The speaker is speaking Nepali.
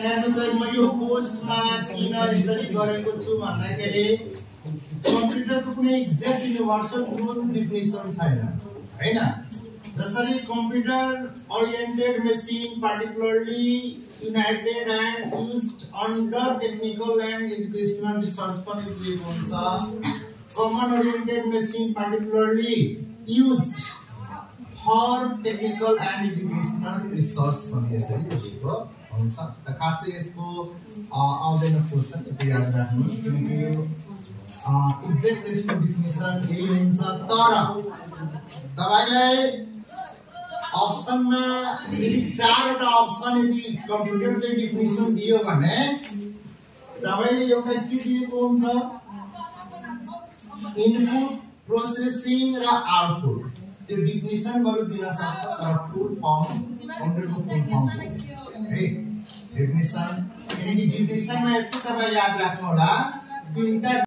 हेर्नु त म यो पोस्टमा किन यसरी गरेको छु भन्दाखेरि कम्प्युटरको कुनै एक्ज्याक्ट युनिभर्सल रुल डेफिनेसन छैन हैन। जसरी computer oriented machine particularly united and used under technical and educational research पनि दिएको हुन्छ। common oriented machine particularly used for technical and educational research पनि यसरी दिएको हुन्छ। त खासै यसको आउँदैन क्वेशन त्यो याद राख्नुस् किनकि यो एक्ज्याक्ट यसको डेफिनेसन यही हुन्छ। तर तपाईलाई अप्सनमा यदि चारवटा अप्सन यदि कम्प्युटरको डेफिनेसन दियो भने तपाईले एउटा के दिएको हुन्छ इनपुट प्रोसेसिङ र आउटपुट त्यो डेफिनेसन बरु दिन सक्छ तर फुल फर्म कम्प्युटरको फुल फर्म है डेफिनेसन किनकि डेफिनेसनमा यति तपाई याद राख्नु होला तीनटा